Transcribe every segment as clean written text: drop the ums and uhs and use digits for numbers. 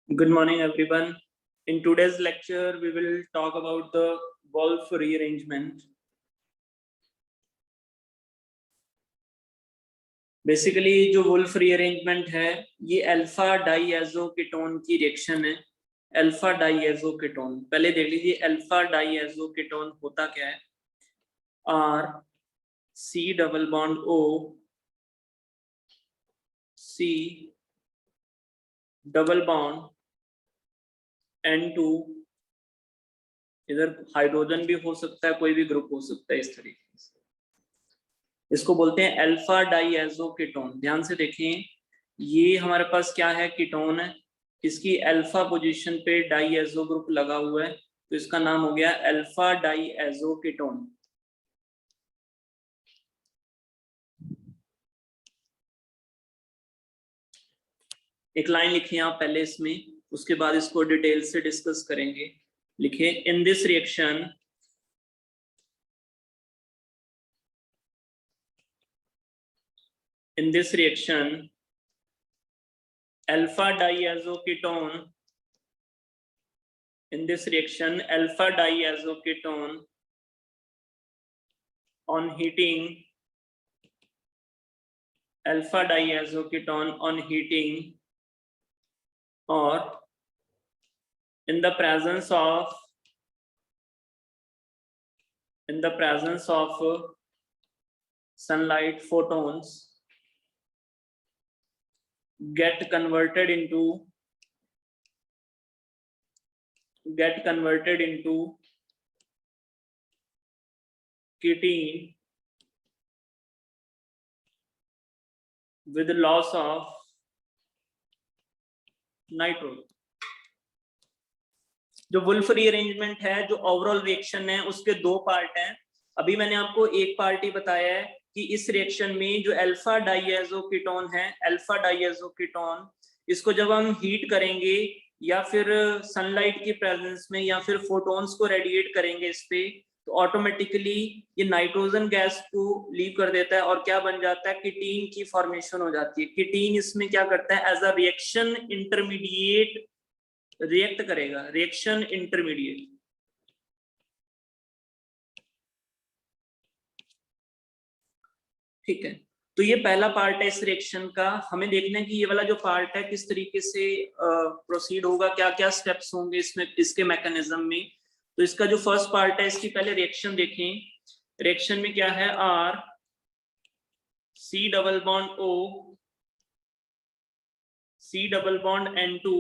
Good morning, everyone. In today's lecture, we will talk about the Wolff rearrangement. Basically जो Wolff rearrangement है ये alpha diazo ketone की reaction है। Alpha diazo ketone पहले देख लीजिए, अल्फा डाइएजो कीटोन होता क्या है। R C double bond O C double bond N2, इधर हाइड्रोजन भी हो सकता है, कोई भी ग्रुप हो सकता है। इस तरीके से इसको बोलते हैं अल्फा डाइएजो कीटोन। ध्यान से देखें, ये हमारे पास क्या है, कीटोन है। इसकी अल्फा पोजीशन पे डाइएजो ग्रुप लगा हुआ है, तो इसका नाम हो गया अल्फा डाइएजो कीटोन। एक लाइन लिखिए आप पहले इसमें, उसके बाद इसको डिटेल से डिस्कस करेंगे। लिखिए, in this reaction alpha diazo ketone on heating or in the presence of sunlight photons get converted into ketene with the loss of nitrogen। जो वुल्फ रीअरेंजमेंट है, जो ओवरऑल रिएक्शन है, उसके दो पार्ट हैं। अभी मैंने आपको एक पार्ट ही बताया है कि इस रिएक्शन में जो अल्फा डाइएजो कीटोन है, अल्फा डाइएजो कीटोन, इसको जब हम हीट करेंगे या फिर सनलाइट की प्रेजेंस में या फिर फोटॉन्स को रेडिएट करेंगे इस पे, तो ऑटोमेटिकली ये नाइट्रोजन गैस को लीव कर देता है और क्या बन जाता है, कीटीन की फॉर्मेशन हो जाती है। कीटीन इसमें क्या करता है, as a reaction intermediate react करेगा, रिएक्शन इंटरमीडिएट। ठीक है, तो ये पहला पार्ट है इस रिएक्शन का। हमें देखना है कि ये वाला जो पार्ट है किस तरीके से प्रोसीड होगा, क्या क्या स्टेप्स होंगे इसमें, इसके मैकेनिज्म में। तो इसका जो फर्स्ट पार्ट है, इसकी पहले रिएक्शन देखें। रिएक्शन में क्या है, R C double bond O C double bond N2।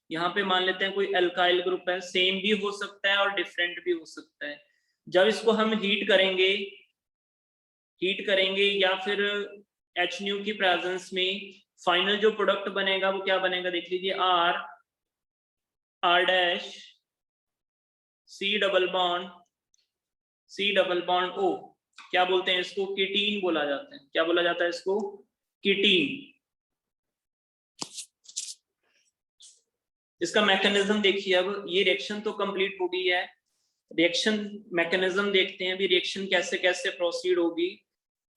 यहाँ पे मान लेते हैं कोई अल्काइल ग्रुप है, सेम भी हो सकता है और डिफरेंट भी हो सकता है। जब इसको हम हीट करेंगे या फिर HNU की प्रेजेंस में फाइनल जो प्रोडक्ट बनेगा वो क्या बनेगा, देख लीजिए, R dash C double bond O। क्या बोलते हैं इसको, कीटीन बोला जाता है। क्या बोला जाता है इसको, कीटीन। इसका मैकेनिज्म देखिए। अब ये रिएक्शन तो कंप्लीट हो गई है, रिएक्शन मैकेनिज्म देखते हैं अभी, रिएक्शन कैसे कैसे प्रोसीड होगी।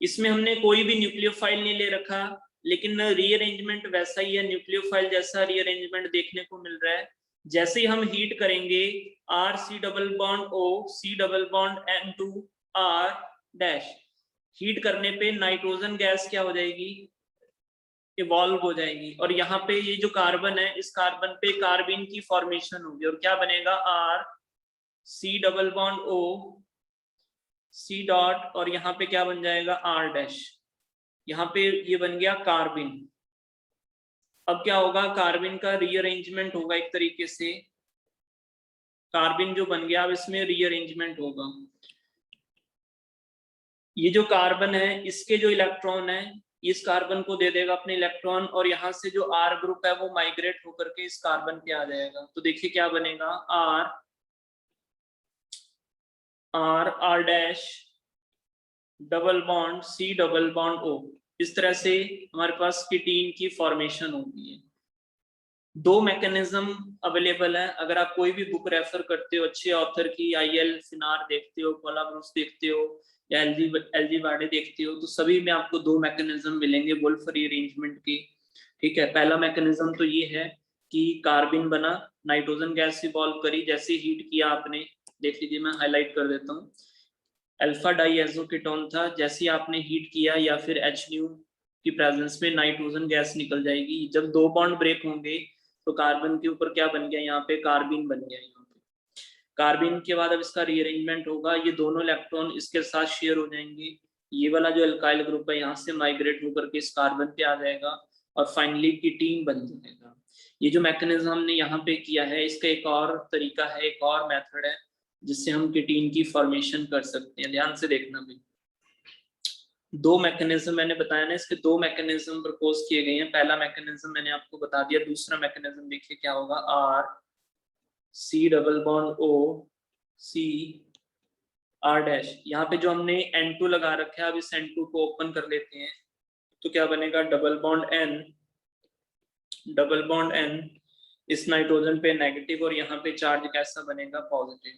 इसमें हमने कोई भी न्यूक्लियोफाइल नहीं ले रखा, लेकिन रीअरेंजमेंट वैसा ही है, न्यूक्लियोफाइल जैसा रीअरेंजमेंट देखने को मिल रहा है। जैसे ही हम हीट करेंगे, R C double bond O C double bond N2 R dash, heat करने पे नाइट्रोजन गैस क्या हो जाएगी, इवॉल्व हो जाएगी। और यहाँ पे ये जो कार्बन है, इस कार्बन पे कार्बिन की फॉर्मेशन होगी और क्या बनेगा, R C double bond O C dot, और यहाँ पे क्या बन जाएगा, आर डैश। यहाँ पे ये बन गया कार्बिन। अब क्या होगा, कार्बिन का रीअरेंजमेंट होगा एक तरीके से। कार्बिन जो बन गया, अब इसमें रीअरेंजमेंट होगा। ये जो कार्बन है, इसके जो इलेक्ट्रॉन है, इस कार्बन को दे देगा अपने इलेक्ट्रॉन, और यहाँ से जो R ग्रुप है वो माइग्रेट होकर के इस कार्बन पे आ जाएगा। तो देखिए क्या बनेगा, R dash double bond C double bond O। इस तरह से हमारे पास कीटीन की फॉर्मेशन होती है। दो मैकेनिज्म अवेलेबल है। अगर आप कोई भी बुक रेफर करते हो अच्छे ऑथर की, IL फिनार देखते हो, कोलाब्रुस देखते हो या एलजी वार्डे देखते हो, तो सभी में आपको दो मैकेनिज्म मिलेंगे वुल्फ रीअरेंजमेंट की। ठीक है, पहला मैकेनिज्म तो ये है कि कार्बिन बना, नाइट्रोजन गैस इवॉल्व करी, जैसे हीट किया आपने, देख लीजिए मैं हाईलाइट कर देता हूँ, अल्फा डाइएज़ो कीटोन था, जैसे ही आपने हीट किया या फिर HNO की प्रेजेंस में नाइट्रोजन गैस निकल जाएगी। जब दो बॉन्ड ब्रेक होंगे तो कार्बन के ऊपर क्या बन गया, यहाँ पे कार्बिन बन गया। यहाँ पे कार्बिन के बाद अब इसका रीअरेंजमेंट होगा, ये दोनों इलेक्ट्रॉन इसके साथ शेयर हो जाएंगे, ये वाला जो अल्काइल ग्रुप है यहाँ से माइग्रेट होकर के इस कार्बन पे आ जाएगा और फाइनली कीटीन बन जाएगा। ये जो मैकेनिज्म हमने यहाँ पे किया है, इसका एक और तरीका है, एक और मेथड है जिससे हम कीटीन की फॉर्मेशन कर सकते हैं। ध्यान से देखना भाई, दो मैकेनिज्म मैंने बताया ना, इसके दो मैकेनिज्म प्रपोज किए गए हैं। पहला मैकेनिज्म मैंने आपको बता दिया, दूसरा मैकेनिज्म देखिए क्या होगा, R C double bond O C R dash. यहाँ पे जो हमने N2 लगा रखा है, अब इस N2 को ओपन कर लेते हैं तो क्या बनेगा, डबल बॉन्ड N, इस नाइट्रोजन पे नेगेटिव और यहाँ पे चार्ज कैसा बनेगा, पॉजिटिव।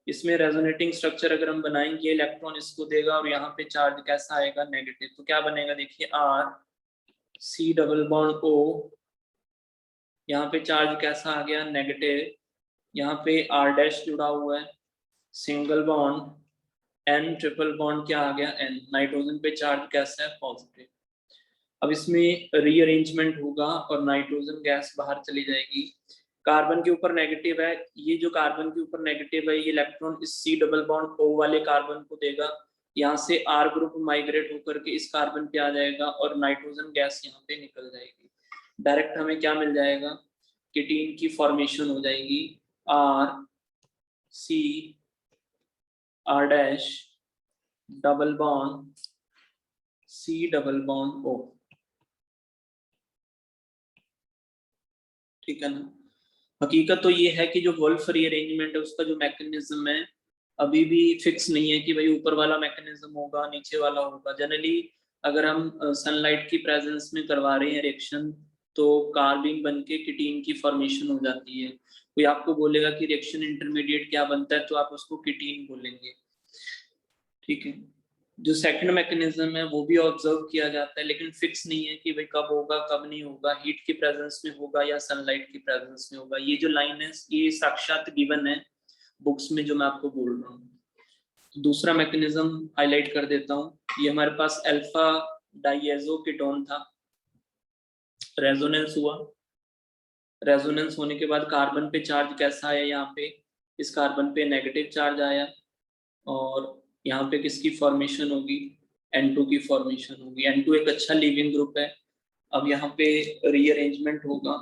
इसमें रेजोनेटिंग स्ट्रक्चर अगर हम बनाएंगे, इलेक्ट्रॉन इसको देगा और यहाँ पे चार्ज कैसा आएगा, नेगेटिव। तो क्या बनेगा, देखिए R C double bond O, यहाँ पे चार्ज कैसा आ गया, नेगेटिव, यहाँ पे R डैश जुड़ा हुआ है, single bond N triple bond क्या आ गया, N, नाइट्रोजन पे चार्ज कैसा है, पॉजिटिव। अब इसमें रीअरेंजमेंट होगा और नाइट्रोजन गैस बाहर चली जाएगी। कार्बन के ऊपर नेगेटिव है, ये जो कार्बन के ऊपर नेगेटिव है, ये इलेक्ट्रॉन इस C डबल बॉन्ड O वाले कार्बन को देगा, यहाँ से R ग्रुप माइग्रेट होकर के इस कार्बन पे आ जाएगा और नाइट्रोजन गैस यहाँ पे निकल जाएगी। डायरेक्ट हमें क्या मिल जाएगा, कीटीन की फॉर्मेशन हो जाएगी, R C R dash double bond C double bond O। ठीक है ना। हकीकत तो ये है कि जो वोल्फ रीअरेंजमेंट है उसका जो मैकेनिज्म है अभी भी फिक्स नहीं है कि भाई ऊपर वाला मैकेनिज्म होगा नीचे वाला होगा। जनरली अगर हम सनलाइट की प्रेजेंस में करवा रहे हैं रिएक्शन तो कार्बिन बन के कीटीन की फॉर्मेशन हो जाती है। कोई आपको बोलेगा कि रिएक्शन इंटरमीडिएट क्या बनता है तो आप उसको कीटीन बोलेंगे। ठीक है, जो सेकंड मैकेनिज्म है वो भी ऑब्जर्व किया जाता है लेकिन फिक्स नहीं है कि भाई कब होगा कब नहीं होगा, हीट की प्रेजेंस में होगा या सनलाइट की प्रेजेंस में होगा। ये जो लाइन है ये साक्षात गिवन है बुक्स में जो मैं आपको बोल रहा हूँ। तो दूसरा मैकेनिज्म हाईलाइट कर देता हूँ, ये हमारे पास अल्फा डाइएज़ो कीटोन था, रेजोनेंस हुआ, रेजोनेंस होने के बाद कार्बन पे चार्ज कैसा आया, यहाँ पे इस कार्बन पे नेगेटिव चार्ज आया और यहाँ पे किसकी फॉर्मेशन होगी, N2 की फॉर्मेशन होगी। N2 एक अच्छा लीविंग ग्रुप है। अब यहाँ पे रीअरेंजमेंट होगा,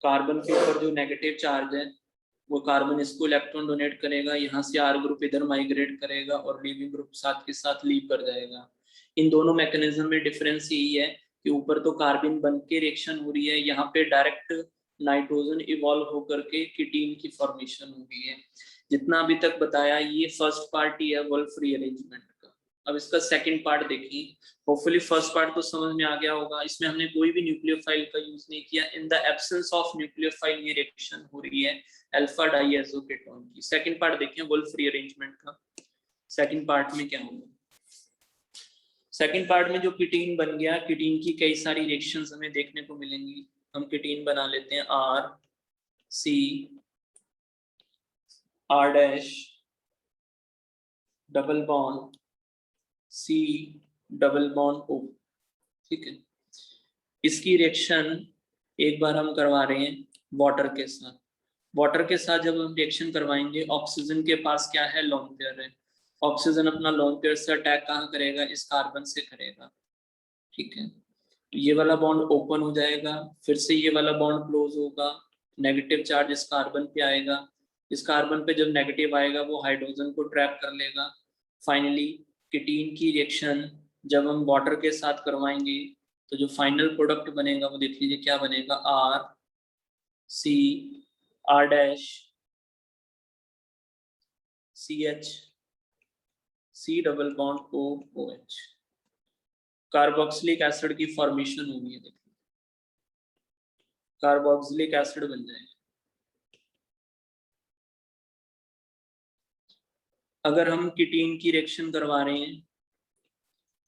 कार्बन के ऊपर जो नेगेटिव चार्ज है वो कार्बन इसको इलेक्ट्रॉन डोनेट करेगा, यहाँ से R ग्रुप इधर माइग्रेट करेगा और लीविंग ग्रुप साथ के साथ लीव कर जाएगा। इन दोनों मैकेनिज्म में डिफरेंस यही है कि ऊपर तो कार्बन बन के रिएक्शन हो रही है, यहाँ पे डायरेक्ट नाइट्रोजन इवॉल्व होकर के कीटीन की फॉर्मेशन हो गई है। जितना अभी तक बताया ये फर्स्ट पार्ट ही है वोल्फ रीअरेंजमेंट का। अब इसका सेकंड पार्ट देखिए, होपफुली फर्स्ट पार्ट तो समझ में आ गया होगा। इसमें हमने कोई भी न्यूक्लियोफाइल का यूज नहीं किया। In the absence of nucleophile ये रिएक्शन हो रही है अल्फा डाइएज़ो कीटोन की। सेकंड पार्ट देखिए वोल्फ रीअरेंजमेंट का। सेकंड पार्ट में क्या होगा, सेकंड पार्ट में जो कीटीन बन गया, कीटीन की कई सारी रिएक्शंस हमें देखने को मिलेंगी। हम कीटीन बना लेते हैं R C R dash double bond C double bond O। ठीक है, इसकी रिएक्शन एक बार हम करवा रहे हैं वाटर के साथ। वाटर के साथ जब हम रिएक्शन करवाएंगे, ऑक्सीजन के पास क्या है, लोन पेयर है। ऑक्सीजन अपना लोन पेयर से अटैक कहाँ करेगा, इस कार्बन से करेगा। ठीक है, ये वाला बॉन्ड ओपन हो जाएगा, फिर से ये वाला बॉन्ड क्लोज होगा, नेगेटिव चार्ज इस कार्बन पे आएगा। इस कार्बन पे जब नेगेटिव आएगा वो हाइड्रोजन को ट्रैप कर लेगा। फाइनली कीटीन की रिएक्शन जब हम वाटर के साथ करवाएंगे तो जो फाइनल प्रोडक्ट बनेगा वो देख लीजिए क्या बनेगा, R C R dash CH C double bond O OH। Carboxylic acid की फॉर्मेशन होगी है, देखिए कार्बोक्सिलिक एसिड बन जाएगा। अगर हम कीटीन की रिएक्शन करवा रहे हैं,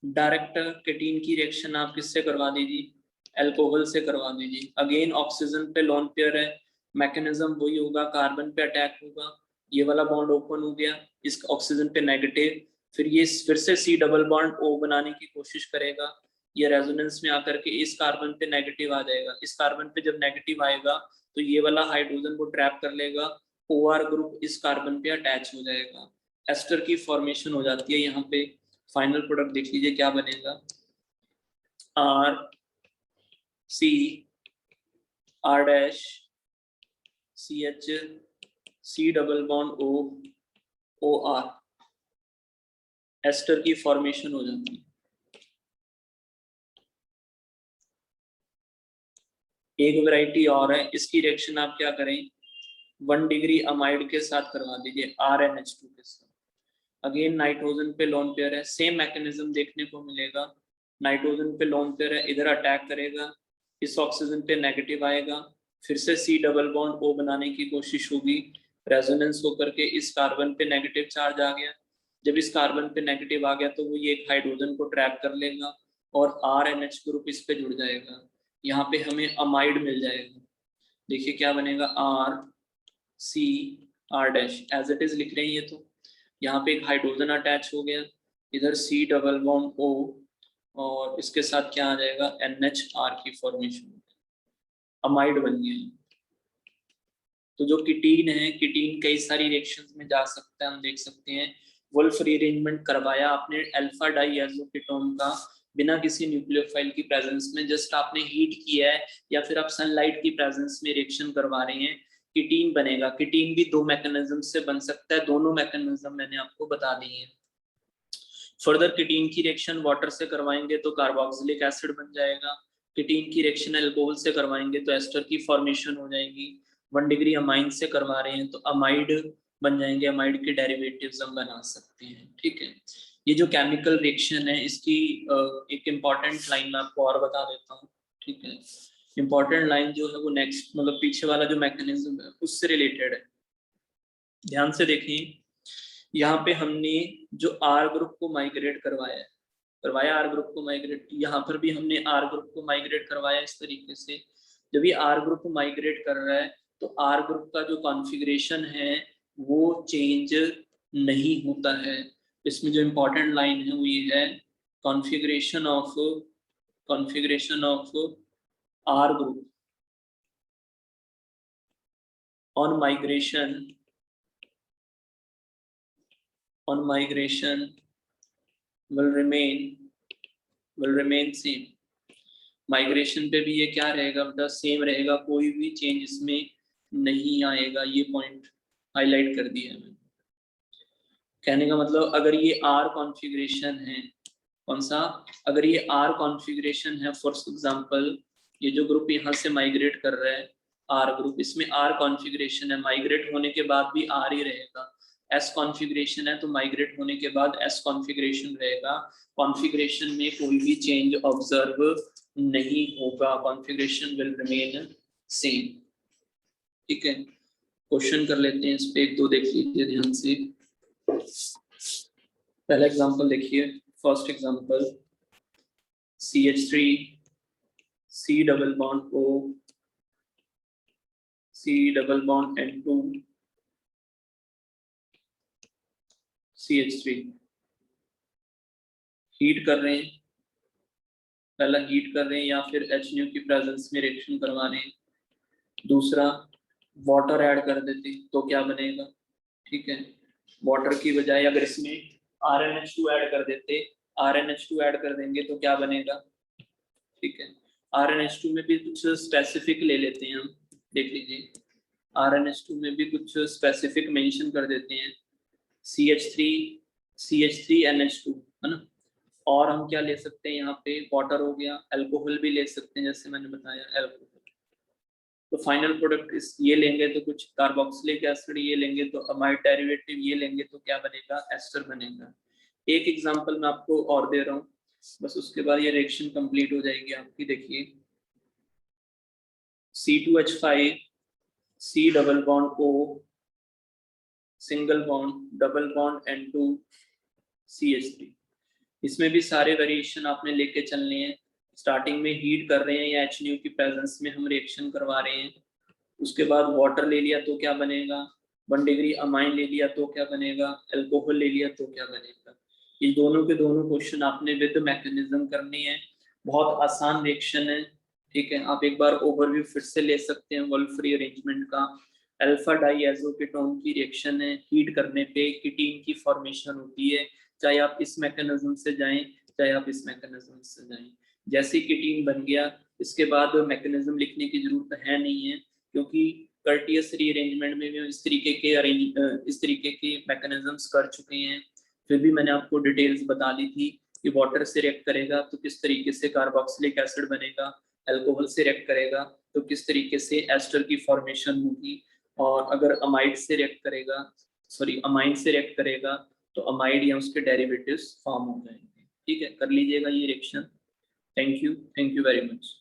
डायरेक्ट कीटीन की रिएक्शन आप किससे करवा दीजिए, अल्कोहल से करवा दीजिए। अगेन ऑक्सीजन पे लोन पेयर है, मैकेनिज्म वही होगा, कार्बन पे अटैक होगा, ये वाला बॉन्ड ओपन हो गया, इस ऑक्सीजन पे नेगेटिव, फिर ये फिर से सी डबल बॉन्ड ओ बनाने की कोशिश करेगा, ये रेजोनेंस में आकर के इस कार्बन पे नेगेटिव आ जाएगा, इस कार्बन पे जब नेगेटिव आएगा तो ये वाला हाइड्रोजन को ट्रैप कर लेगा, OR ग्रुप इस कार्बन पे अटैच हो जाएगा, एस्टर की फॉर्मेशन हो जाती है। यहाँ पे फाइनल प्रोडक्ट देख लीजिए क्या बनेगा, R C R dash CH C double bond O OR, ester की फॉर्मेशन हो जाती है। एक वैरायटी और है, इसकी रिएक्शन आप क्या करें, 1 डिग्री अमाइड के साथ करवा दीजिए RNH2 के साथ। अगेन नाइट्रोजन पे लोन पेयर है, सेम मैकेनिज्म देखने को मिलेगा, नाइट्रोजन पे लोन पेयर है, इधर अटैक करेगा, इस ऑक्सीजन पे नेगेटिव आएगा, फिर से सी डबल बॉन्ड ओ बनाने की कोशिश होगी, रेजोनेंस होकर के इस कार्बन पे नेगेटिव चार्ज आ गया, जब इस कार्बन पे नेगेटिव आ गया तो वो ये एक हाइड्रोजन को ट्रैप कर लेगा और RNH ग्रुप इस पे जुड़ जाएगा, यहाँ पे हमें अमाइड मिल जाएगा। देखिए क्या बनेगा, R C R dash as it is लिख रहे हैं ये, तो यहाँ पे एक हाइड्रोजन अटैच हो गया, इधर C डबल बॉन्ड O और इसके साथ क्या आ जाएगा, NHR की फॉर्मेशन, अमाइड बन गया। तो जो कीटीन है, कीटीन कई सारी रिएक्शंस में जा सकता है, हम देख सकते हैं वुल्फ रीअरेंजमेंट करवाया आपने अल्फा डाइएज़ोकीटोन का बिना किसी न्यूक्लियोफाइल की प्रेजेंस में, जस्ट आपने हीट किया है या फिर आप सनलाइट की प्रेजेंस में रिएक्शन करवा रहे हैं, कीटीन बनेगा। कीटीन भी 2 मैकेनिज्म से बन सकता है, दोनों मैकेनिज्म मैंने आपको बता दिए हैं। फर्दर कीटीन की रिएक्शन वाटर से करवाएंगे तो कार्बोक्सिलिक एसिड बन जाएगा, कीटीन की रिएक्शन अल्कोहल से करवाएंगे तो एस्टर की फॉर्मेशन हो जाएगी, 1 डिग्री अमाइन से करवा रहे हैं तो अमाइड बन जाएंगे, अमाइड के डेरिवेटिव्स हम बना सकते हैं। ठीक है, ये जो केमिकल रिएक्शन है इसकी एक इम्पॉर्टेंट लाइन मैं आपको और बता देता हूँ। ठीक है, इम्पॉर्टेंट लाइन जो है वो नेक्स्ट मतलब पीछे वाला जो मैकेनिज्म है उससे रिलेटेड है, ध्यान से देखें। यहाँ पे हमने जो R ग्रुप को माइग्रेट करवाया R ग्रुप को माइग्रेट, यहाँ पर भी हमने R ग्रुप को माइग्रेट करवाया इस तरीके से। जब ये R ग्रुप को माइग्रेट कर रहा है तो R ग्रुप का जो कॉन्फ़िगरेशन है वो चेंज नहीं होता है। इसमें जो इम्पोर्टेंट लाइन है वो ये है, configuration of R group on migration will remain same। Migration पे भी ये क्या रहेगा बेटा, सेम रहेगा, कोई भी चेंज इसमें नहीं आएगा। ये पॉइंट हाईलाइट कर दिया है मैंने। कहने का मतलब अगर ये R कॉन्फ़िगरेशन है, कौन सा, अगर ये R कॉन्फ़िगरेशन है, फॉर एग्जांपल ये जो ग्रुप यहाँ से माइग्रेट कर रहा है R ग्रुप, इसमें R कॉन्फ़िगरेशन है, माइग्रेट होने के बाद भी R ही रहेगा। S कॉन्फ़िगरेशन है तो माइग्रेट होने के बाद S कॉन्फ़िगरेशन रहेगा, कॉन्फ़िगरेशन में कोई भी चेंज ऑब्जर्व नहीं होगा, कॉन्फ़िगरेशन विल रिमेन सेम। ठीक है, क्वेश्चन कर लेते हैं इस पे, 1-2 देख लीजिए ध्यान से। पहला एग्जांपल देखिए, first example CH3 C double bond O C double bond N2 CH3, heat कर रहे हैं, पहला हीट कर रहे हैं या फिर HNO की प्रेजेंस में रिएक्शन करवा रहे हैं, दूसरा वाटर ऐड कर देते तो क्या बनेगा। ठीक है, वाटर की बजाय अगर इसमें RNH2 ऐड कर देते, RNH2 ऐड कर देंगे तो क्या बनेगा। ठीक है, RNH2 में भी कुछ स्पेसिफिक ले लेते हैं हम, देख लीजिए RNH2 में भी कुछ स्पेसिफिक मेंशन कर देते हैं, CH3NH2 है ना, और हम क्या ले सकते हैं यहाँ पे, वाटर हो गया, अल्कोहल भी ले सकते हैं जैसे मैंने बताया अल्कोहल। तो फाइनल प्रोडक्ट इस ये लेंगे तो कुछ कार्बोक्सिलिक एसिड, ये लेंगे तो अमाइड डेरिवेटिव, ये लेंगे तो क्या बनेगा, एस्टर बनेगा। एक एग्जांपल मैं आपको और दे रहा हूँ, बस उसके बाद ये रिएक्शन कंप्लीट हो जाएगी आपकी। देखिए C2H5 C double bond O single bond double bond N2 CH3, इसमें भी सारे वेरिएशन आपने लेके चलने हैं, स्टार्टिंग में हीट कर रहे हैं या HNO की प्रेजेंस में हम रिएक्शन करवा रहे हैं, उसके बाद वाटर ले लिया तो क्या बनेगा, 1 डिग्री अमाइन ले लिया तो क्या बनेगा, अल्कोहल ले लिया तो क्या बनेगा। ये दोनों के दोनों क्वेश्चन आपने विद मैकेनिज्म करनी है, बहुत आसान रिएक्शन है, ठीक है। आप एक बार ओवरव्यू फिर से ले सकते हैं वोल्फ रीअरेंजमेंट का। अल्फा डाइएज़ो कीटोन की रिएक्शन है, हीट करने पे कीटीन की फॉर्मेशन होती है, चाहे आप इस मैकेनिज्म से जाएं चाहे आप इस मैकेनिज्म से जाएं। जैसे कीटीन बन गया, इसके बाद मैकेनिज्म लिखने की जरूरत है नहीं है, क्योंकि कर्टियस रीअरेंजमेंट में भी इस तरीके के मैकेनिज्म्स कर चुके हैं। फिर भी मैंने आपको डिटेल्स बता दी थी कि वाटर से रिएक्ट करेगा तो किस तरीके से कार्बोक्सिलिक एसिड बनेगा, अल्कोहल से रिएक्ट करेगा तो किस तरीके से एस्टर की फॉर्मेशन होगी, और अगर अमाइड से रिएक्ट करेगा, सॉरी अमाइन से रिएक्ट करेगा तो अमाइड या उसके डेरिवेटिव्स फॉर्म हो जाएंगे। ठीक है, कर लीजिएगा ये reaction. Thank you very much.